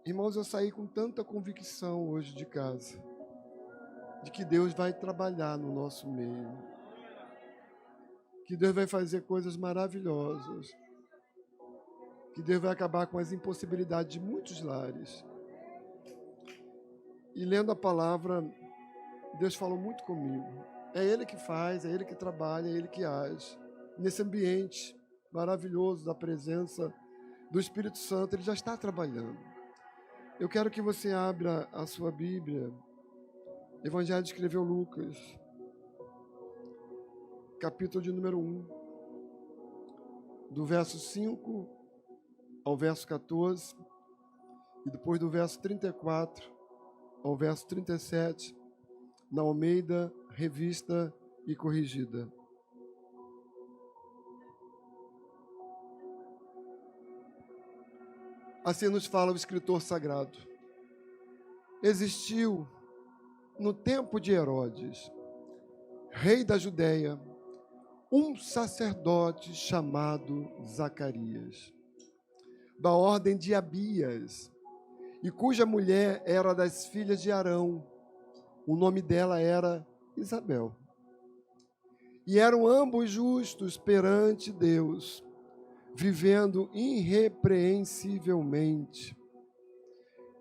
Irmãos, eu saí com tanta convicção hoje de casa, de que Deus vai trabalhar no nosso meio, que Deus vai fazer coisas maravilhosas, que Deus vai acabar com as impossibilidades de muitos lares. E lendo a palavra, Deus falou muito comigo. É Ele que faz, é Ele que trabalha, é Ele que age. Nesse ambiente maravilhoso da presença do Espírito Santo, Ele já está trabalhando. Eu quero que você abra a sua Bíblia. Evangelho escreveu Lucas, capítulo de número 1, do verso 5 ao verso 14, e depois do verso 34 ao verso 37, na Almeida, Revista e Corrigida. Assim nos fala o escritor sagrado. Existiu, no tempo de Herodes, rei da Judéia, um sacerdote chamado Zacarias, da ordem de Abias, e cuja mulher era das filhas de Arão. O nome dela era Isabel. E eram ambos justos perante Deus, vivendo irrepreensivelmente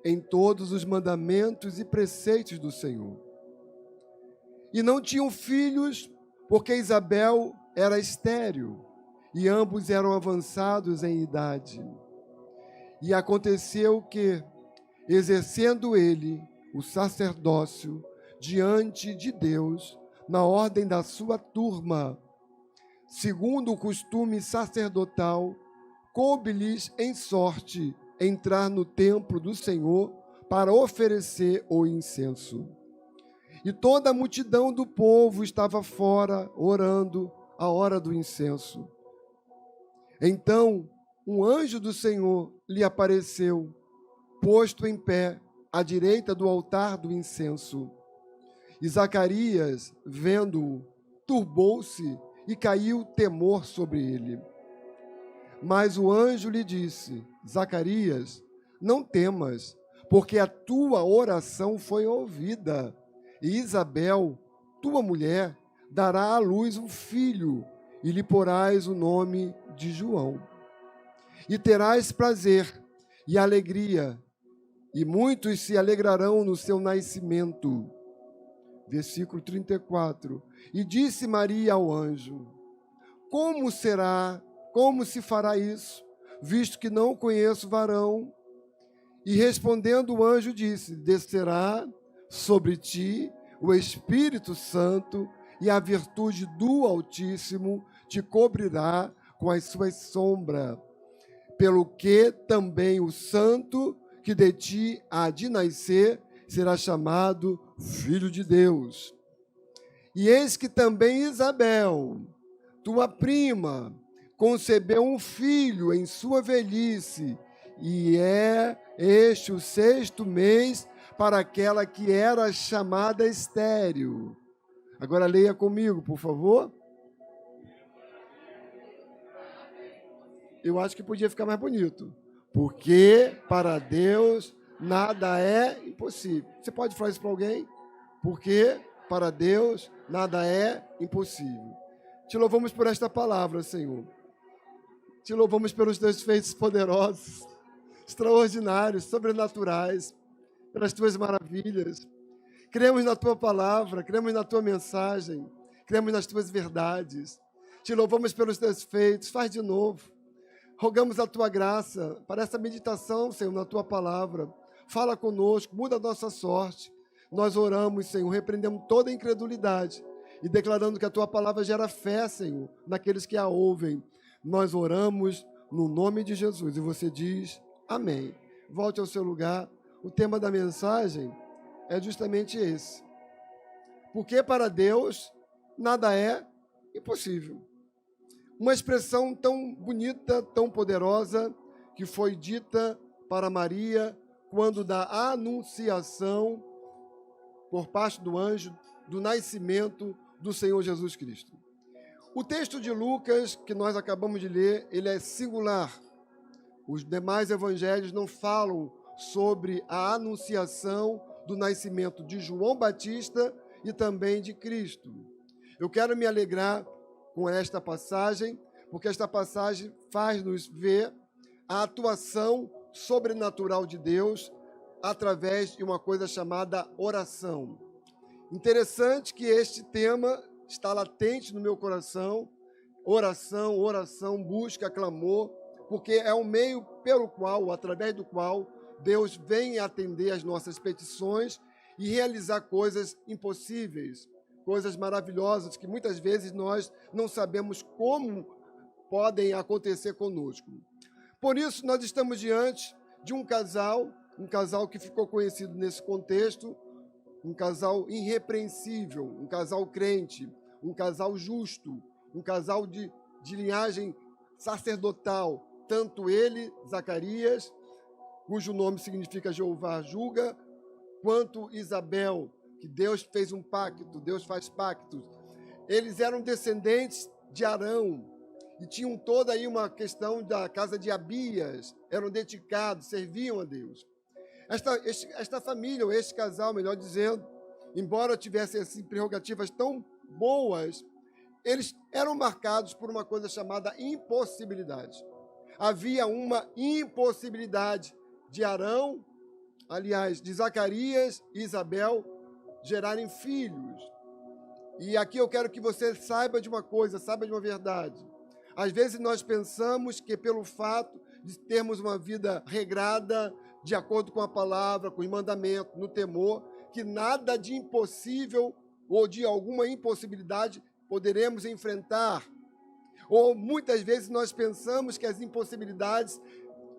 em todos os mandamentos e preceitos do Senhor. E não tinham filhos, porque Isabel era estéril, e ambos eram avançados em idade. E aconteceu que, exercendo ele o sacerdócio diante de Deus, na ordem da sua turma, segundo o costume sacerdotal, coube-lhes em sorte entrar no templo do Senhor para oferecer o incenso. E toda a multidão do povo estava fora, orando a hora do incenso. Então, um anjo do Senhor lhe apareceu, posto em pé à direita do altar do incenso. E Zacarias, vendo-o, turbou-se e caiu temor sobre ele. Mas o anjo lhe disse: Zacarias, não temas, porque a tua oração foi ouvida. E Isabel, tua mulher, dará à luz um filho, e lhe porás o nome de João. E terás prazer e alegria, e muitos se alegrarão no seu nascimento. Versículo 34. E disse Maria ao anjo: como se fará isso, visto que não conheço varão? E respondendo o anjo disse: descerá sobre ti o Espírito Santo, e a virtude do Altíssimo te cobrirá com as suas sombras, pelo que também o santo que de ti há de nascer será chamado Filho de Deus. E eis que também Isabel, tua prima, concebeu um filho em sua velhice, e é este o 6º mês para aquela que era chamada estéril. Agora leia comigo, por favor. Eu acho que podia ficar mais bonito. Porque para Deus nada é impossível. Você pode falar isso para alguém? Porque para Deus nada é impossível. Te louvamos por esta palavra, Senhor. Te louvamos pelos teus feitos poderosos, extraordinários, sobrenaturais, pelas tuas maravilhas. Cremos na tua palavra, cremos na tua mensagem, cremos nas tuas verdades. Te louvamos pelos teus feitos. Faz de novo. Rogamos a tua graça para essa meditação, Senhor, na tua palavra. Fala conosco, muda a nossa sorte. Nós oramos, Senhor, repreendemos toda a incredulidade e declarando que a tua palavra gera fé, Senhor, naqueles que a ouvem. Nós oramos no nome de Jesus. E você diz amém. Volte ao seu lugar. O tema da mensagem é justamente esse. Porque para Deus nada é impossível. Uma expressão tão bonita, tão poderosa, que foi dita para Maria quando da anunciação por parte do anjo do nascimento do Senhor Jesus Cristo. O texto de Lucas, que nós acabamos de ler, ele é singular. Os demais evangelhos não falam sobre a anunciação do nascimento de João Batista e também de Cristo. Eu quero me alegrar com esta passagem, porque esta passagem faz-nos ver a atuação sobrenatural de Deus através de uma coisa chamada oração. Interessante que este tema está latente no meu coração. Oração, oração, busca, clamor, porque é um meio pelo qual, através do qual, Deus vem atender as nossas petições e realizar coisas impossíveis, coisas maravilhosas que muitas vezes nós não sabemos como podem acontecer conosco. Por isso, nós estamos diante de um casal que ficou conhecido nesse contexto, um casal irrepreensível, um casal crente, um casal justo, um casal de linhagem sacerdotal, tanto ele, Zacarias, cujo nome significa Jeová julga, quanto Isabel, que Deus fez um pacto, Deus faz pactos. Eles eram descendentes de Arão e tinham toda aí uma questão da casa de Abias, eram dedicados, serviam a Deus. Esta família, ou este casal, melhor dizendo, embora tivessem assim, prerrogativas tão boas, eles eram marcados por uma coisa chamada impossibilidade. Havia uma impossibilidade de Arão, aliás, de Zacarias e Isabel gerarem filhos. E aqui eu quero que você saiba de uma coisa, saiba de uma verdade. Às vezes nós pensamos que pelo fato de termos uma vida regrada, de acordo com a palavra, com os mandamentos, no temor, que nada de impossível ou de alguma impossibilidade poderemos enfrentar. Ou muitas vezes nós pensamos que as impossibilidades,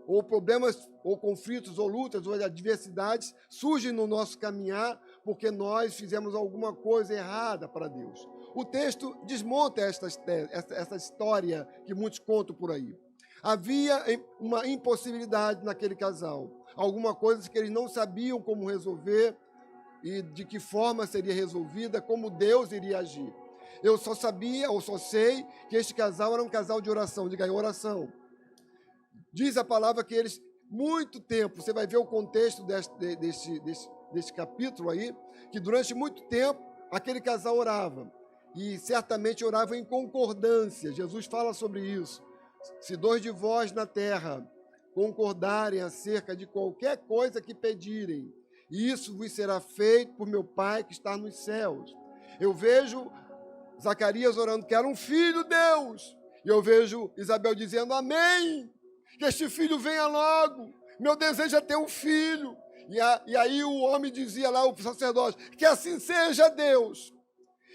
ou problemas, ou conflitos, ou lutas, ou adversidades surgem no nosso caminhar porque nós fizemos alguma coisa errada para Deus. O texto desmonta essa história que muitos contam por aí. Havia uma impossibilidade naquele casal, alguma coisa que eles não sabiam como resolver e de que forma seria resolvida, como Deus iria agir. Eu só sabia, ou só sei, que este casal era um casal de oração, diga aí, oração. Diz a palavra que eles, muito tempo, você vai ver o contexto deste capítulo aí, que durante muito tempo aquele casal orava, e certamente orava em concordância. Jesus fala sobre isso. Se dois de vós na terra concordarem acerca de qualquer coisa que pedirem, isso vos será feito por meu Pai que está nos céus. Eu vejo Zacarias orando, quero um filho, Deus. E eu vejo Isabel dizendo, amém, que este filho venha logo. Meu desejo é ter um filho. E aí o homem dizia lá, o sacerdote, que assim seja, Deus.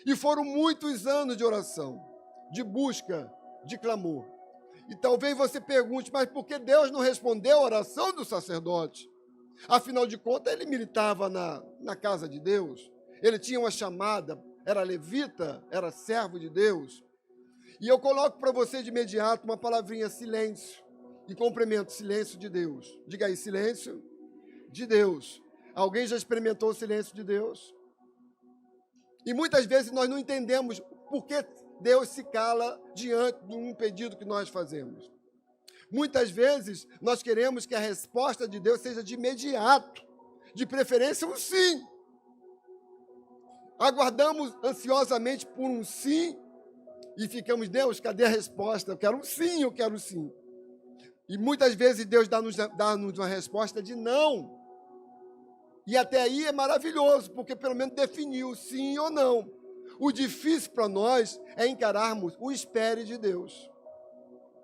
E foram muitos anos de oração, de busca, de clamor. E talvez você pergunte, mas por que Deus não respondeu a oração do sacerdote? Afinal de contas, ele militava na casa de Deus. Ele tinha uma chamada, era levita, era servo de Deus. E eu coloco para você de imediato uma palavrinha silêncio. E complemento, silêncio de Deus. Diga aí, silêncio de Deus. Alguém já experimentou o silêncio de Deus? E muitas vezes nós não entendemos por que Deus se cala diante de um pedido que nós fazemos. Muitas vezes nós queremos que a resposta de Deus seja de imediato, de preferência um sim. Aguardamos ansiosamente por um sim e ficamos, Deus, cadê a resposta? Eu quero um sim, eu quero um sim. E muitas vezes Deus dá-nos uma resposta de não. E até aí é maravilhoso, porque pelo menos definiu sim ou não. O difícil para nós é encararmos o espere de Deus,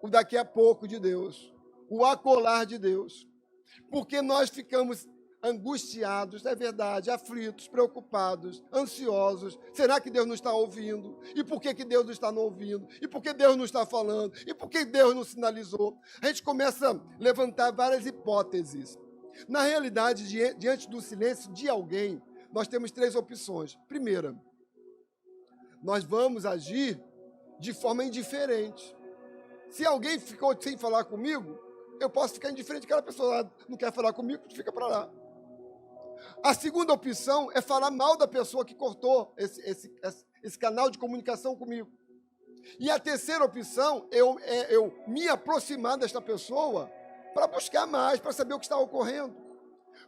o daqui a pouco de Deus, o acolá de Deus. Porque nós ficamos angustiados, é verdade, aflitos, preocupados, ansiosos. Será que Deus não está ouvindo? E por que Deus não está ouvindo? E por que Deus não está falando? E por que Deus não sinalizou? A gente começa a levantar várias hipóteses. Na realidade, diante do silêncio de alguém, nós temos três opções. Primeira, nós vamos agir de forma indiferente. Se alguém ficou sem falar comigo, eu posso ficar indiferente, aquela pessoa não quer falar comigo, fica para lá. A segunda opção é falar mal da pessoa que cortou esse canal de comunicação comigo. E a terceira opção é eu me aproximar desta pessoa para buscar mais, para saber o que está ocorrendo.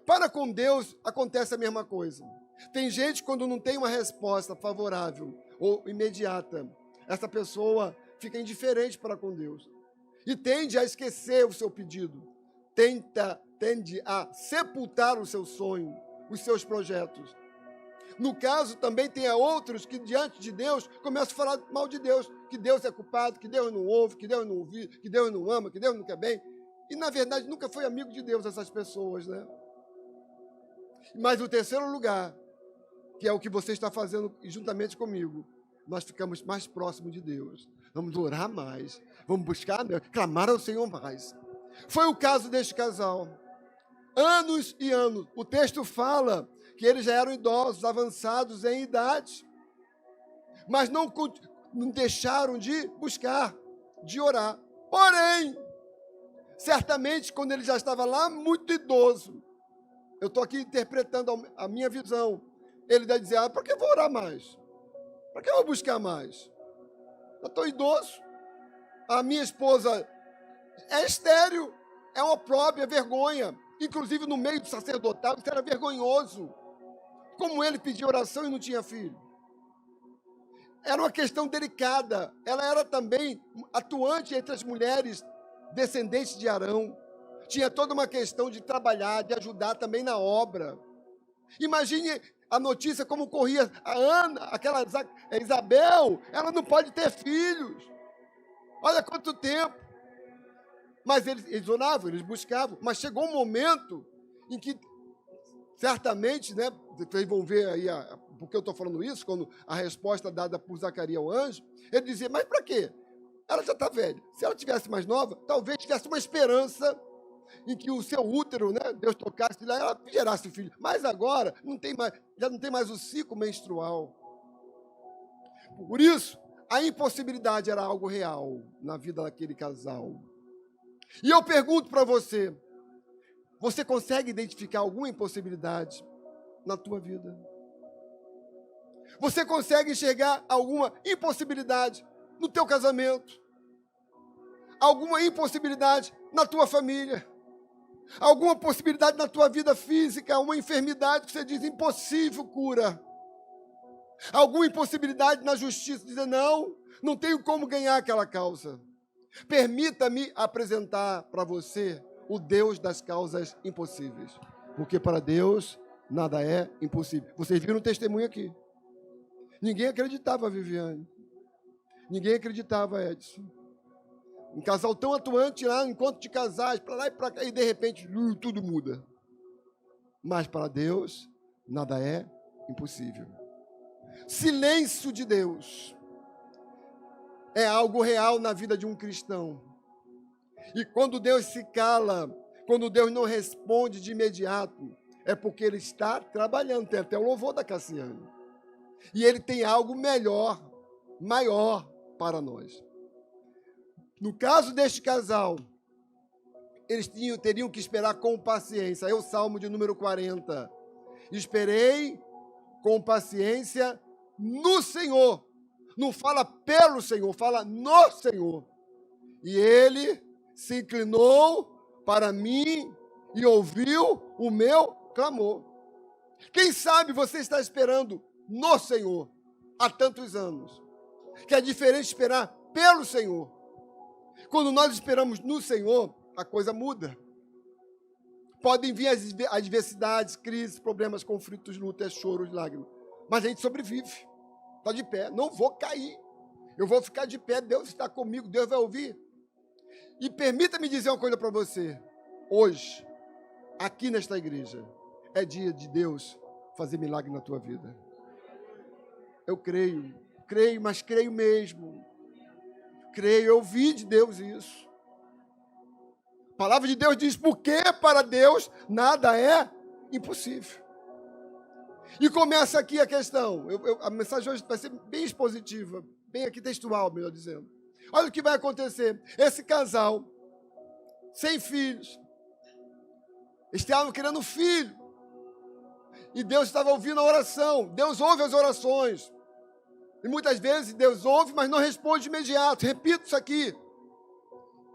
Para com Deus acontece a mesma coisa. Tem gente, quando não tem uma resposta favorável ou imediata, essa pessoa fica indiferente para com Deus e tende a esquecer o seu pedido, tende a sepultar o seu sonho, os seus projetos. No caso, também tem outros que, diante de Deus, começam a falar mal de Deus, que Deus é culpado, que Deus não ouve, que Deus não ouve, que Deus não ama, que Deus não quer bem. E, na verdade, nunca foi amigo de Deus essas pessoas, né? Mas o terceiro lugar, que é o que você está fazendo juntamente comigo, nós ficamos mais próximos de Deus. Vamos orar mais, vamos buscar, né? Clamar ao Senhor mais. Foi o caso deste casal. Anos e anos. O texto fala que eles já eram idosos, avançados em idade, mas não deixaram de buscar, de orar. Porém, certamente, quando ele já estava lá muito idoso, eu estou aqui interpretando a minha visão, ele deve dizer, para que eu vou orar mais? Para que eu vou buscar mais? Eu estou idoso, a minha esposa é estéril, é uma própria vergonha, inclusive no meio do sacerdotal, isso era vergonhoso. Como ele pedia oração e não tinha filho. Era uma questão delicada. Ela era também atuante entre as mulheres descendentes de Arão. Tinha toda uma questão de trabalhar, de ajudar também na obra. Imagine a notícia como corria a Ana, aquela Isabel, ela não pode ter filhos. Olha quanto tempo. Mas eles oravam, eles buscavam. Mas chegou um momento em que, certamente, né, vocês vão ver aí por que eu estou falando isso, quando a resposta dada por Zacarias ao anjo, ele dizia, mas para quê? Ela já está velha. Se ela tivesse mais nova, talvez tivesse uma esperança em que o seu útero, né, Deus tocasse, ela gerasse filho. Mas agora já não tem mais o ciclo menstrual. Por isso, a impossibilidade era algo real na vida daquele casal. E eu pergunto para você, você consegue identificar alguma impossibilidade na tua vida? Você consegue enxergar alguma impossibilidade no teu casamento? Alguma impossibilidade na tua família? Alguma possibilidade na tua vida física? Uma enfermidade que você diz impossível cura? Alguma impossibilidade na justiça? Dizer não tenho como ganhar aquela causa. Permita-me apresentar para você o Deus das causas impossíveis. Porque para Deus nada é impossível. Vocês viram o testemunho aqui. Ninguém acreditava, Viviane. Ninguém acreditava, Edson. Um casal tão atuante lá, um encontro de casais, para lá e para cá, e de repente tudo muda. Mas para Deus nada é impossível. Silêncio de Deus é algo real na vida de um cristão. E quando Deus se cala, quando Deus não responde de imediato, é porque Ele está trabalhando. Tem até o louvor da Cassiane. E Ele tem algo melhor, maior para nós. No caso deste casal, eles teriam que esperar com paciência. É o Salmo de número 40. Esperei com paciência no Senhor. Não fala pelo Senhor, fala no Senhor. E Ele se inclinou para mim e ouviu o meu clamor. Quem sabe você está esperando no Senhor há tantos anos, que é diferente esperar pelo Senhor. Quando nós esperamos no Senhor, a coisa muda. Podem vir as adversidades, crises, problemas, conflitos, lutas, choros, lágrimas. Mas a gente sobrevive. Está de pé. Não vou cair. Eu vou ficar de pé. Deus está comigo. Deus vai ouvir. E permita-me dizer uma coisa para você. Hoje, aqui nesta igreja, é dia de Deus fazer milagre na tua vida. Eu creio, mas creio mesmo. Creio, eu ouvi de Deus isso. A palavra de Deus diz, porque para Deus nada é impossível. E começa aqui a questão. A mensagem hoje vai ser bem expositiva, bem aqui textual, melhor dizendo. Olha o que vai acontecer. Esse casal, sem filhos, estavam querendo filho. E Deus estava ouvindo a oração. Deus ouve as orações. E muitas vezes Deus ouve, mas não responde de imediato. Repito isso aqui.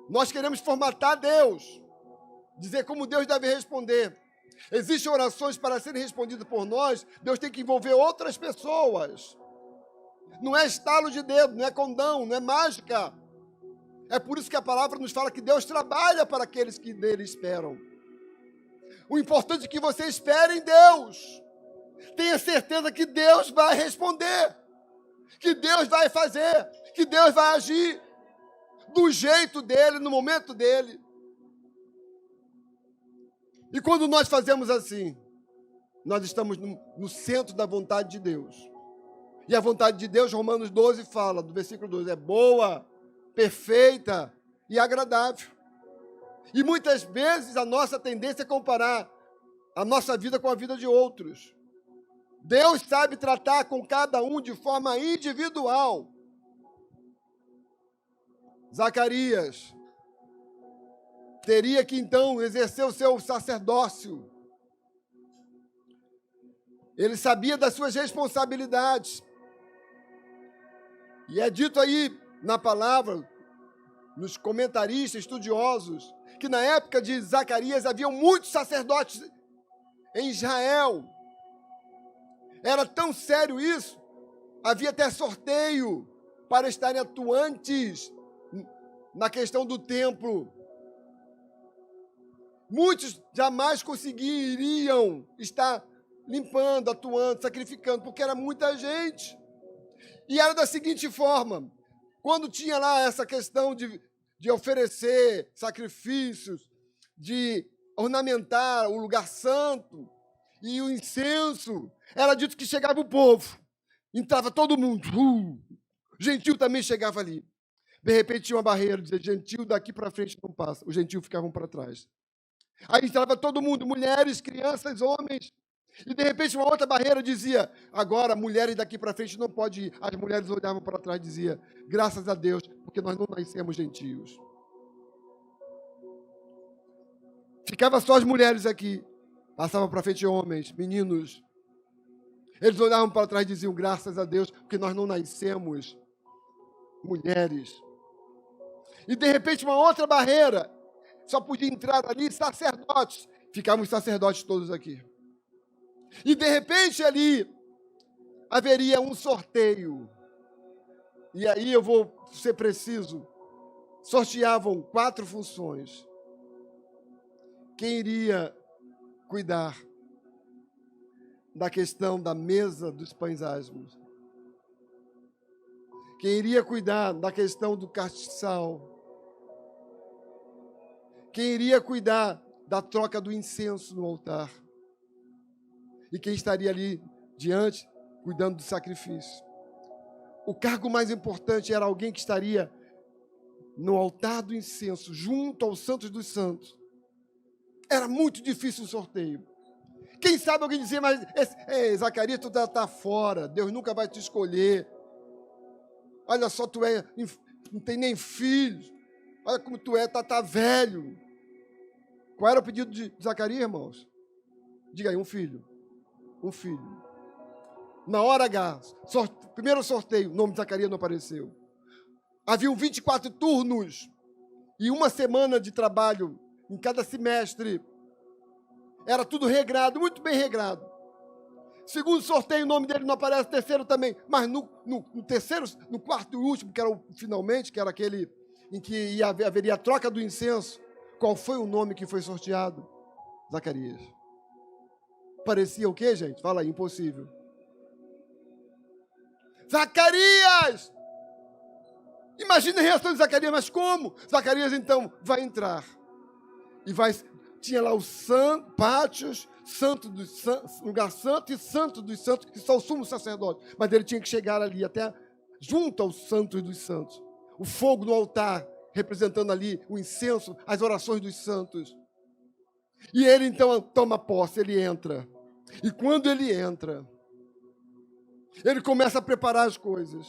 Nós queremos formatar Deus. Dizer como Deus deve responder. Existem orações para serem respondidas por nós, Deus tem que envolver outras pessoas. Não é estalo de dedo, não é condão, não é mágica. É por isso que a palavra nos fala que Deus trabalha para aqueles que nele esperam. O importante é que você espere em Deus. Tenha certeza que Deus vai responder, que Deus vai fazer, que Deus vai agir do jeito dele, no momento dele. E quando nós fazemos assim, nós estamos no centro da vontade de Deus. E a vontade de Deus, Romanos 12 fala, do versículo 12, é boa, perfeita e agradável. E muitas vezes a nossa tendência é comparar a nossa vida com a vida de outros. Deus sabe tratar com cada um de forma individual. Zacarias teria que então exercer o seu sacerdócio. Ele sabia das suas responsabilidades. E é dito aí na palavra, nos comentaristas, estudiosos, que na época de Zacarias haviam muitos sacerdotes em Israel. Era tão sério isso, havia até sorteio para estarem atuantes na questão do templo. Muitos jamais conseguiriam estar limpando, atuando, sacrificando, porque era muita gente. E era da seguinte forma, quando tinha lá essa questão de oferecer sacrifícios, de ornamentar o lugar santo e o incenso, era dito que chegava o povo, entrava todo mundo, gentil também chegava ali. De repente tinha uma barreira, dizia, gentil daqui para frente não passa, os gentios ficavam para trás. Aí entrava todo mundo, mulheres, crianças, homens, e de repente uma outra barreira dizia, agora mulheres daqui para frente não pode ir. As mulheres olhavam para trás e diziam, graças a Deus, porque nós não nascemos gentios. Ficava só as mulheres aqui, passavam para frente homens, meninos. Eles olhavam para trás e diziam, graças a Deus, porque nós não nascemos mulheres. E de repente uma outra barreira, só podia entrar ali sacerdotes. Ficavam os sacerdotes todos aqui. E de repente ali haveria um sorteio. E aí eu vou ser preciso. Sorteavam 4 funções. Quem iria cuidar da questão da mesa dos pães asmos? Quem iria cuidar da questão do castiçal? Quem iria cuidar da troca do incenso no altar? E quem estaria ali diante, cuidando do sacrifício? O cargo mais importante era alguém que estaria no altar do incenso, junto aos santos dos santos. Era muito difícil o sorteio. Quem sabe alguém dizer, mas Zacarias, tu está fora, Deus nunca vai te escolher. Olha só, não tem nem filhos. Olha como tu tá velho. Qual era o pedido de Zacarias, irmãos? Diga aí, um filho. Um filho. Na hora H, primeiro sorteio, o nome de Zacarias não apareceu. Haviam 24 turnos e uma semana de trabalho em cada semestre. Era tudo regrado, muito bem regrado. Segundo sorteio, o nome dele não aparece, terceiro também. Mas no terceiro, no quarto e último, que era finalmente, que era aquele em que haveria a troca do incenso, qual foi o nome que foi sorteado? Zacarias. Parecia o quê, gente? Fala aí, impossível. Zacarias! Imagina a reação de Zacarias, mas como? Zacarias, então, vai entrar. E tinha lá os pátios, lugar santo e santo dos santos, que só o sumo sacerdote. Mas ele tinha que chegar ali, até junto aos santos dos santos. O fogo no altar, representando ali o incenso, as orações dos santos. E ele, então, toma posse, ele entra. E quando ele entra, ele começa a preparar as coisas.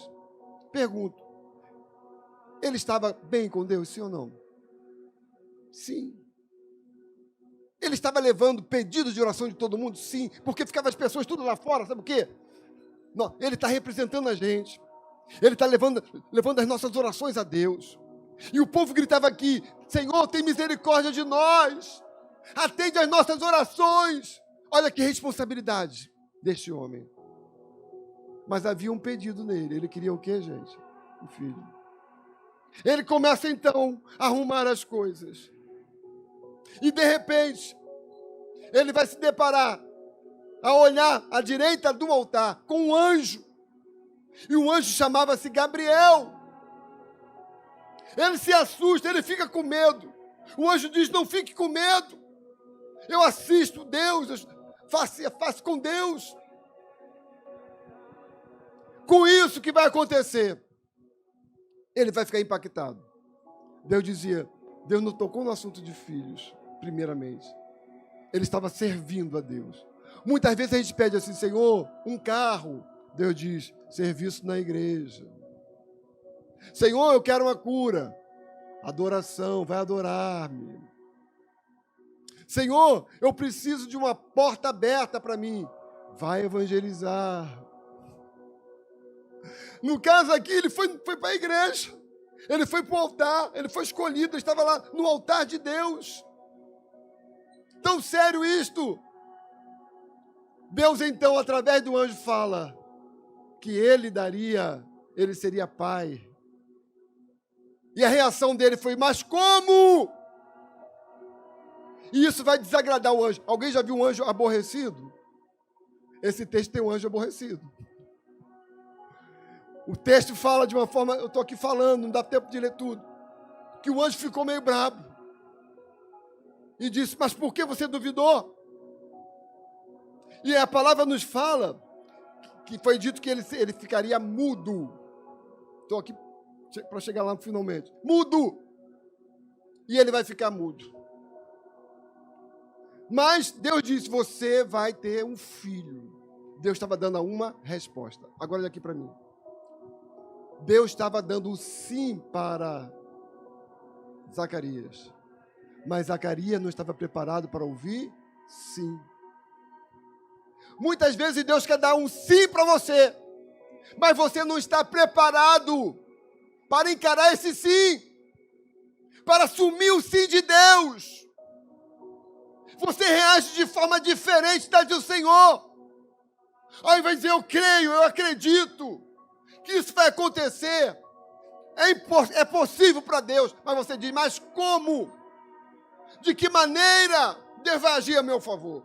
Pergunto, ele estava bem com Deus, sim ou não? Sim. Ele estava levando pedidos de oração de todo mundo? Sim. Porque ficavam as pessoas tudo lá fora, sabe o quê? Não, ele está representando a gente. Ele está levando as nossas orações a Deus. E o povo gritava aqui, Senhor, tem misericórdia de nós. atende às nossas orações. Olha que responsabilidade deste homem. Mas havia um pedido nele. Ele queria o quê, gente? Um filho. Ele começa então a arrumar as coisas. E de repente, ele vai se deparar, a olhar à direita do altar, com um anjo. E o anjo chamava-se Gabriel. Ele se assusta, ele fica com medo. O anjo diz: não fique com medo. Eu assisto Deus, faço com Deus. Com isso, o que vai acontecer? Ele vai ficar impactado. Deus não tocou no assunto de filhos, primeiramente. Ele estava servindo a Deus. Muitas vezes a gente pede assim: Senhor, um carro. Deus diz: serviço na igreja. Senhor, eu quero uma cura. Adoração, vai adorar-me. Senhor, eu preciso de uma porta aberta para mim. Vai evangelizar. No caso aqui, ele foi para a igreja. Ele foi para o altar. Ele foi escolhido. Ele estava lá no altar de Deus. Tão sério isto. Deus, então, através do anjo, fala que ele seria pai. E a reação dele foi: mas como? E isso vai desagradar o anjo. Alguém já viu um anjo aborrecido? Esse texto tem um anjo aborrecido. O texto fala de uma forma, eu estou aqui falando, não dá tempo de ler tudo, que o anjo ficou meio brabo. E disse: mas por que você duvidou? E a palavra nos fala que foi dito que ele ficaria mudo. Estou aqui para chegar lá finalmente. Mudo! E ele vai ficar mudo. Mas Deus disse: você vai ter um filho. Deus estava dando uma resposta. Agora olha aqui para mim. Deus estava dando um sim para Zacarias. Mas Zacarias não estava preparado para ouvir sim. Muitas vezes Deus quer dar um sim para você, mas você não está preparado para encarar esse sim, para assumir o sim de Deus. Você reage de forma diferente da do Senhor. Ao invés de dizer: eu creio, eu acredito que isso vai acontecer, é possível para Deus, mas você diz: mas como? De que maneira Deus vai agir a meu favor?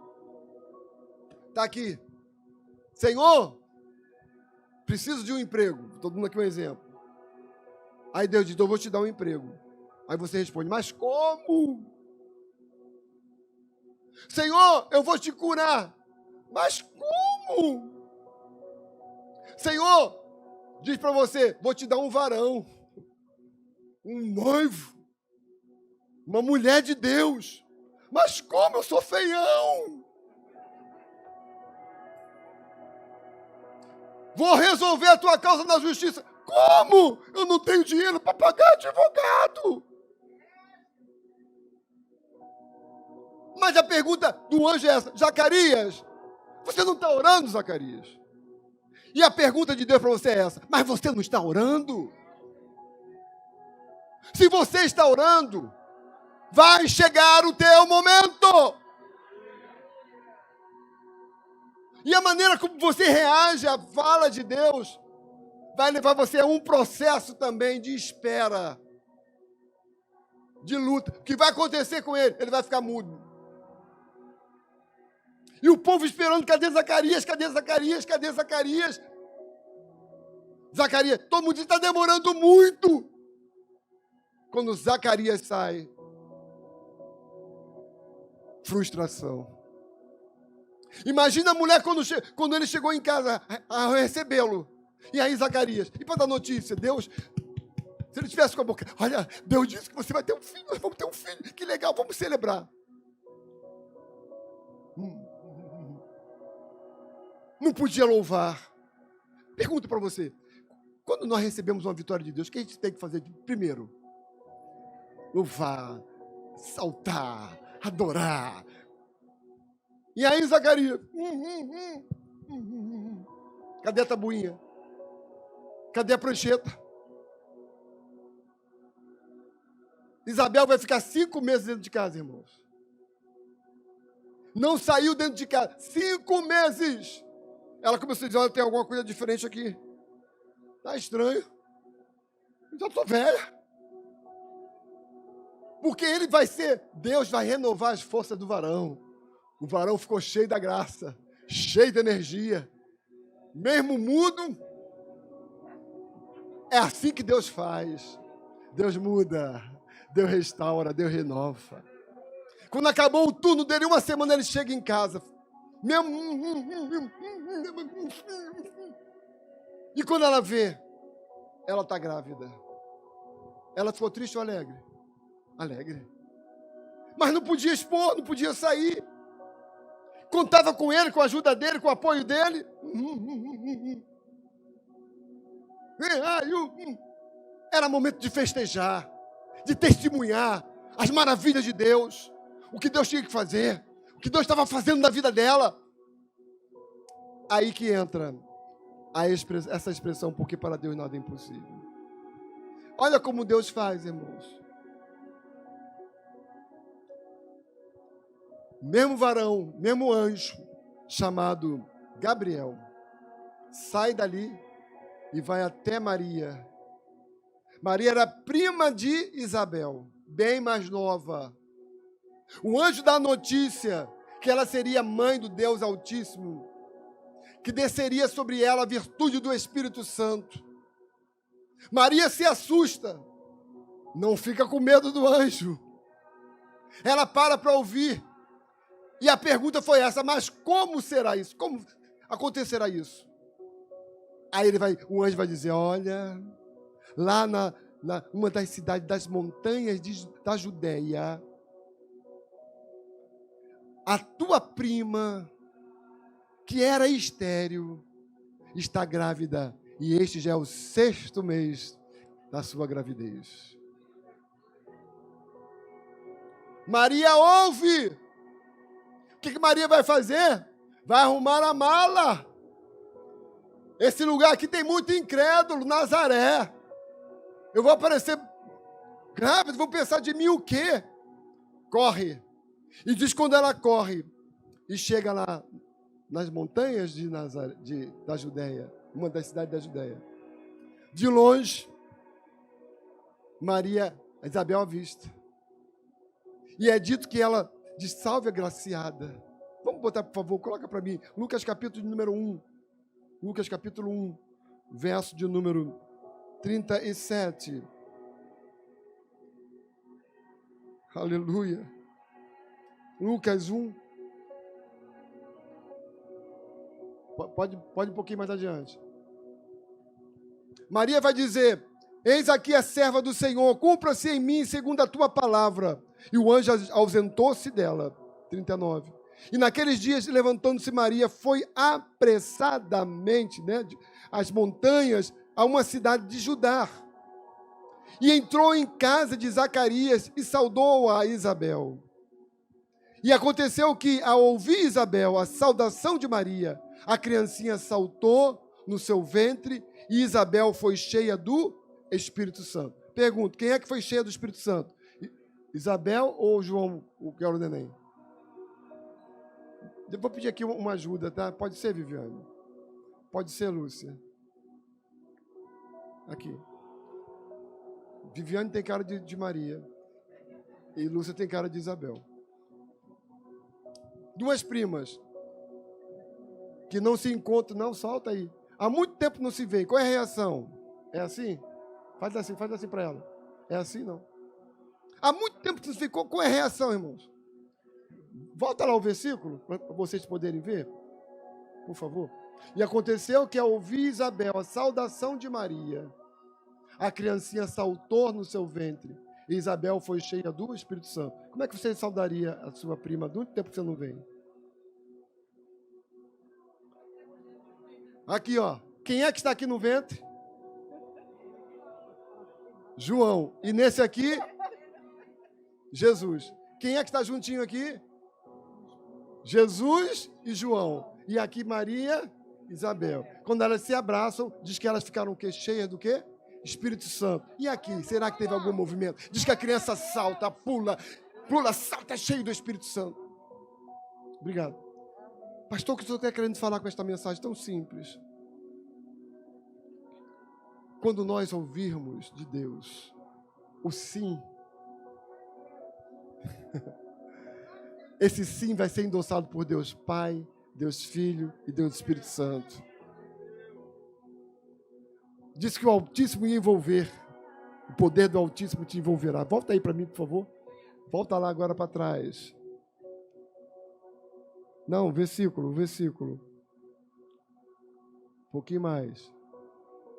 Está aqui: Senhor, preciso de um emprego. Estou dando aqui um exemplo. Aí Deus diz: eu vou te dar um emprego. Aí você responde: mas como? Senhor, eu vou te curar. Mas como? Senhor, diz para você: vou te dar um varão, um noivo, uma mulher de Deus. Mas como? Eu sou feião. Vou resolver a tua causa na justiça. Como? Eu não tenho dinheiro para pagar advogado. Mas a pergunta do anjo é essa: Zacarias, você não está orando, Zacarias? E a pergunta de Deus para você é essa: mas você não está orando? Se você está orando, vai chegar o teu momento. E a maneira como você reage à fala de Deus vai levar você a um processo também de espera, de luta. O que vai acontecer com ele? Ele vai ficar mudo. E o povo esperando: cadê Zacarias? Cadê Zacarias? Cadê Zacarias? Zacarias, todo mundo está demorando muito. Quando Zacarias sai, frustração. Imagina a mulher quando ele chegou em casa a recebê-lo. E aí Zacarias, e para dar notícia: Deus, se ele tivesse com a boca: olha, Deus disse que você vai ter um filho, nós vamos ter um filho, que legal, vamos celebrar. Não podia louvar. Pergunto para você: quando nós recebemos uma vitória de Deus, o que a gente tem que fazer primeiro? Louvar, saltar, adorar. E aí Zacarias, cadê a tabuinha? Cadê a prancheta? Isabel vai ficar 5 meses dentro de casa, irmãos. Não saiu dentro de casa. 5 meses. Ela começou a dizer, olha, tem alguma coisa diferente aqui. Tá estranho. Eu já estou velha. Porque ele vai ser, Deus vai renovar as forças do varão. O varão ficou cheio da graça, cheio de energia. Mesmo mudo, é assim que Deus faz. Deus muda, Deus restaura, Deus renova. Quando acabou o turno dele, 1 semana ele chega em casa. E quando ela vê, ela está grávida. Ela ficou triste ou alegre? Alegre. Mas não podia expor, não podia sair. Contava com ele, com a ajuda dele, com o apoio dele. Era momento de festejar, de testemunhar as maravilhas de Deus, o que Deus tinha que fazer, o que Deus estava fazendo na vida dela. Aí que entra essa expressão, porque para Deus nada é impossível. Olha como Deus faz, irmãos. Mesmo varão, mesmo anjo, chamado Gabriel, sai dali e vai até Maria. Maria era prima de Isabel, bem mais nova. O anjo dá a notícia que ela seria mãe do Deus Altíssimo, que desceria sobre ela a virtude do Espírito Santo. Maria se assusta, não fica com medo do anjo. Ela para ouvir. E a pergunta foi essa, mas como será isso? Como acontecerá isso? Aí o anjo vai dizer, olha, lá uma das cidades das montanhas da Judéia, a tua prima, que era estéril, está grávida, e este já é o 6º mês da sua gravidez. Maria ouve. O que Maria vai fazer? Vai arrumar a mala. Esse lugar aqui tem muito incrédulo, Nazaré. Eu vou aparecer grávida, vou pensar de mim o quê? Corre. E diz quando ela corre e chega lá nas montanhas de Nazaré, da Judéia, uma das cidades da Judéia. De longe, Isabel avista. E é dito que ela diz, salve agraciada. Vamos botar, por favor, coloca para mim. Lucas capítulo número 1. Lucas capítulo 1, verso de número 37. Aleluia. Lucas 1. Pode um pouquinho mais adiante. Maria vai dizer, eis aqui a serva do Senhor, cumpra-se em mim segundo a tua palavra. E o anjo ausentou-se dela. 39. E naqueles dias, levantando-se Maria, foi apressadamente, às montanhas, a uma cidade de Judá. E entrou em casa de Zacarias e saudou a Isabel. E aconteceu que, ao ouvir Isabel a saudação de Maria, a criancinha saltou no seu ventre e Isabel foi cheia do Espírito Santo. Pergunto, quem é que foi cheia do Espírito Santo? Isabel ou João, que era o neném? Eu vou pedir aqui uma ajuda, tá? Pode ser, Viviane? Pode ser, Lúcia? Aqui. Viviane tem cara de Maria. E Lúcia tem cara de Isabel. 2 primas que não se encontram, não, solta aí. Há muito tempo não se vê. Qual é a reação? É assim? Faz assim para ela. É assim, não? Há muito tempo que não se vê. Qual é a reação, irmãos? Volta lá o versículo, para vocês poderem ver, por favor. E aconteceu que, ao ouvir Isabel a saudação de Maria, a criancinha saltou no seu ventre, e Isabel foi cheia do Espírito Santo. Como é que você saudaria a sua prima? Há muito tempo que você não vem. Aqui, ó. Quem é que está aqui no ventre? João. E nesse aqui, Jesus. Quem é que está juntinho aqui? Jesus e João. E aqui Maria e Isabel. Quando elas se abraçam, diz que elas ficaram o quê? Cheias do quê? Espírito Santo. E aqui, será que teve algum movimento? Diz que a criança salta, pula, salta, cheio do Espírito Santo. Obrigado. Pastor, o que o senhor está querendo falar com esta mensagem tão simples? Quando nós ouvirmos de Deus o sim, esse sim vai ser endossado por Deus Pai, Deus Filho e Deus Espírito Santo. Diz que o Altíssimo ia envolver, o poder do Altíssimo te envolverá. Volta aí para mim, por favor. Volta lá agora para trás. Não, versículo. Um pouquinho mais.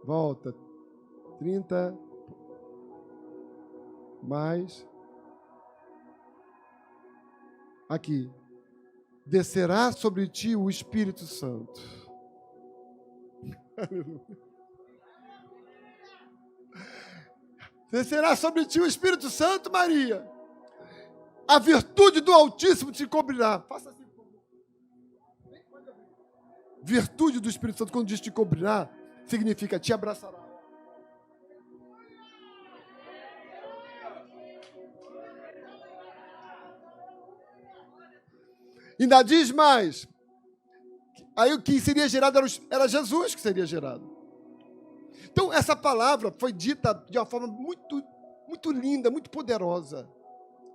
Volta. 30. Mais. Aqui. Descerá sobre ti o Espírito Santo. Aleluia. Descerá sobre ti o Espírito Santo, Maria. A virtude do Altíssimo te cobrirá. Faça assim, por favor. Virtude do Espírito Santo, quando diz te cobrirá, significa te abraçará. Ainda diz mais. Aí o que seria gerado era Jesus que seria gerado. Então, essa palavra foi dita de uma forma muito, muito linda, muito poderosa.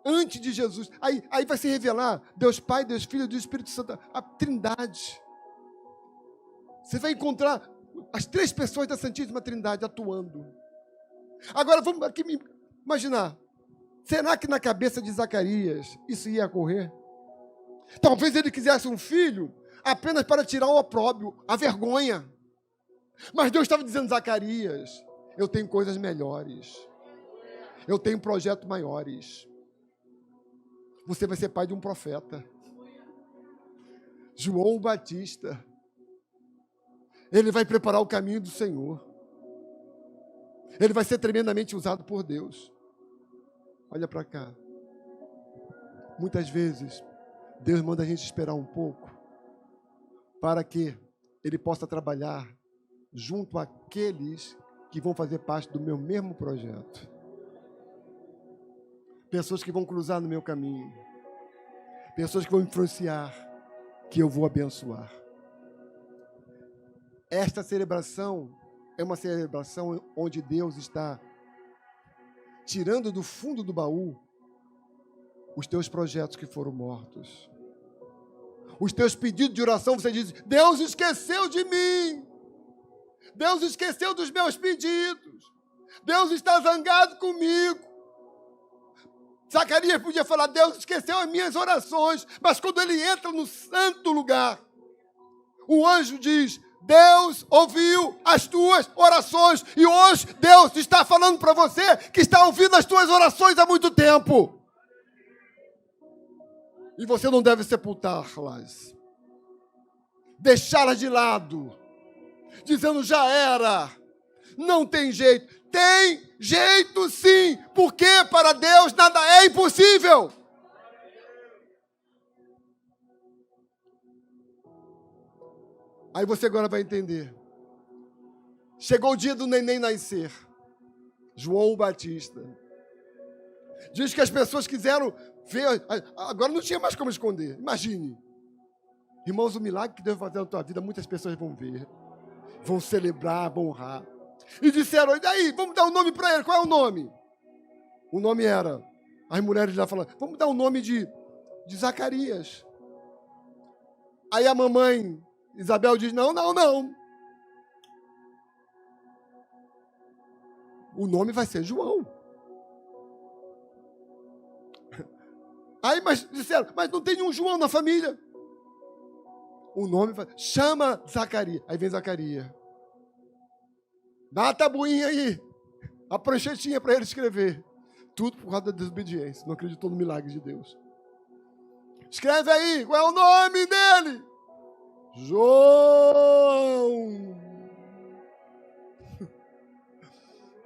Antes de Jesus. Aí vai se revelar Deus Pai, Deus Filho e Deus Espírito Santo, a Trindade. Você vai encontrar as três pessoas da Santíssima Trindade atuando. Agora, vamos aqui imaginar. Será que na cabeça de Zacarias isso ia ocorrer? Talvez ele quisesse um filho apenas para tirar o opróbrio, a vergonha. Mas Deus estava dizendo, Zacarias, eu tenho coisas melhores. Eu tenho projetos maiores. Você vai ser pai de um profeta. João Batista. Ele vai preparar o caminho do Senhor. Ele vai ser tremendamente usado por Deus. Olha para cá. Muitas vezes, Deus manda a gente esperar um pouco para que Ele possa trabalhar junto àqueles que vão fazer parte do meu mesmo projeto. Pessoas que vão cruzar no meu caminho. Pessoas que vão influenciar, que eu vou abençoar. Esta celebração é uma celebração onde Deus está tirando do fundo do baú os teus projetos que foram mortos. Os teus pedidos de oração, você diz, Deus esqueceu de mim. Deus esqueceu dos meus pedidos. Deus está zangado comigo. Zacarias podia falar, Deus esqueceu as minhas orações, mas quando ele entra no santo lugar, o anjo diz, Deus ouviu as tuas orações, e hoje Deus está falando para você que está ouvindo as tuas orações há muito tempo. E você não deve sepultá-las, deixá-las de lado, dizendo já era, não tem jeito. Tem jeito sim, porque para Deus nada é impossível. Aí você agora vai entender. Chegou o dia do neném nascer. João Batista. Diz que as pessoas quiseram ver, agora não tinha mais como esconder. Imagine. Irmãos, o milagre que Deus vai fazer na tua vida, muitas pessoas vão ver. Vão celebrar, vão honrar. E disseram, e daí, vamos dar um nome para ele. Qual é o nome? O nome era, as mulheres lá falaram, vamos dar o nome de Zacarias. Aí a mamãe Isabel diz, não. O nome vai ser João. Aí mas disseram, mas não tem nenhum João na família. O nome vai, chama Zacarias. Aí vem Zacarias. Dá a tabuinha aí, a pranchetinha para ele escrever. Tudo por causa da desobediência. Não acreditou no milagre de Deus. Escreve aí, qual é o nome dele? João.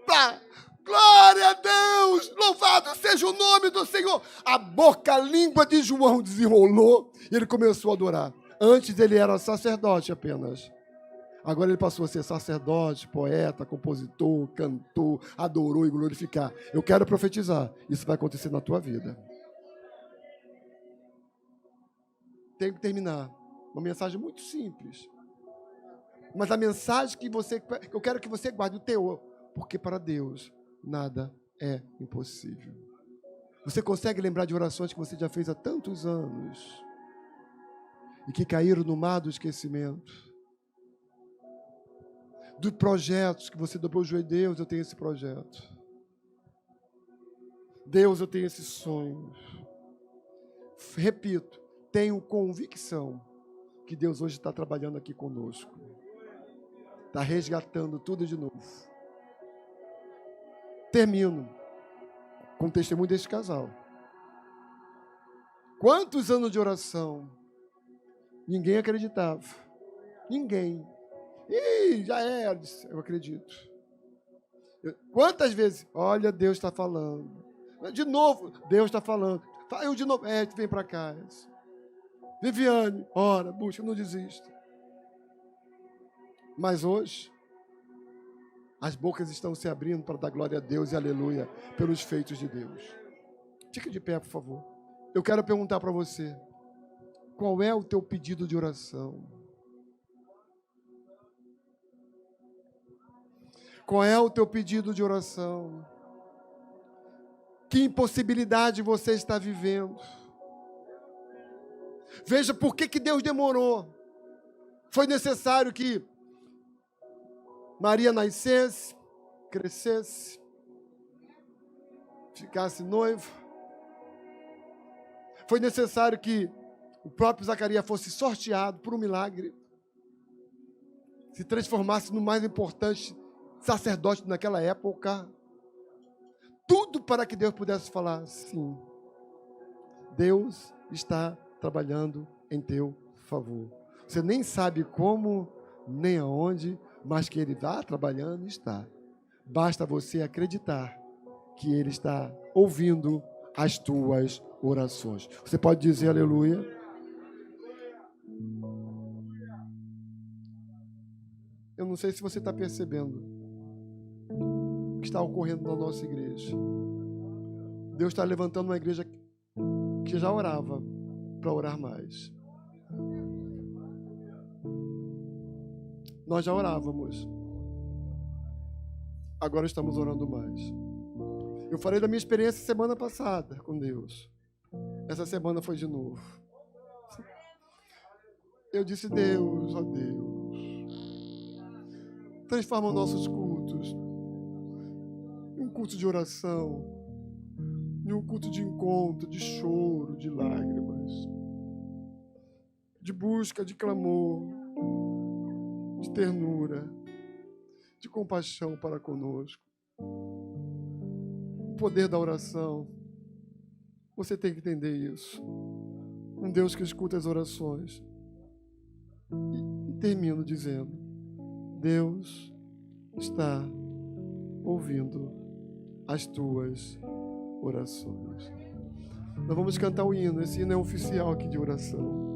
Tá. Glória a Deus, louvado seja o nome do Senhor. A boca, a língua de João desenrolou e ele começou a adorar. Antes ele era sacerdote apenas. Agora ele passou a ser sacerdote, poeta, compositor, cantor, adorou e glorificar. Eu quero profetizar, isso vai acontecer na tua vida. tenho que terminar. Uma mensagem muito simples. Mas a mensagem que eu quero que você guarde o teor. Porque para Deus nada é impossível. Você consegue lembrar de orações que você já fez há tantos anos e que caíram no mar do esquecimento? De projetos que você dobrou o joelho, Deus, eu tenho esse projeto. Deus, eu tenho esse sonho. Repito, tenho convicção que Deus hoje está trabalhando aqui conosco. Está resgatando tudo de novo. Termino com o testemunho desse casal. Quantos anos de oração? Ninguém acreditava. Ninguém. Ih, já era, eu acredito. Quantas vezes? Olha, Deus está falando. De novo, Deus está falando. Eu de novo, vem para cá. Viviane, ora, busca, não desista. Mas hoje, as bocas estão se abrindo para dar glória a Deus e aleluia pelos feitos de Deus. Fica de pé, por favor. Eu quero perguntar para você, qual é o teu pedido de oração? Qual é o teu pedido de oração? Que impossibilidade você está vivendo? Veja por que Deus demorou. Foi necessário que Maria nascesse, crescesse, ficasse noiva. Foi necessário que o próprio Zacarias fosse sorteado por um milagre, se transformasse no mais importante sacerdote naquela época. Tudo para que Deus pudesse falar, sim, Deus está trabalhando em teu favor. Você nem sabe como, nem aonde, mas que Ele está trabalhando, está. Basta você acreditar que Ele está ouvindo as tuas orações. Você pode dizer aleluia? Eu não sei se você está percebendo o que está ocorrendo na nossa igreja. Deus está levantando uma igreja que já orava para orar mais. Nós já orávamos. Agora estamos orando mais. Eu falei da minha experiência semana passada com Deus. Essa semana foi de novo. Eu disse, Deus, ó Deus, transforma nossos cultos em um culto de oração, em um culto de encontro, de choro, de lágrimas, de busca, de clamor, de ternura, de compaixão para conosco. O poder da oração, você tem que entender isso. Um Deus que escuta as orações. E termino dizendo, Deus está ouvindo as tuas orações. Nós vamos cantar o hino. Esse hino é oficial aqui de oração.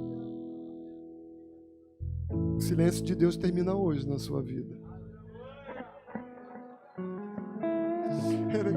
O silêncio de Deus termina hoje na sua vida. Era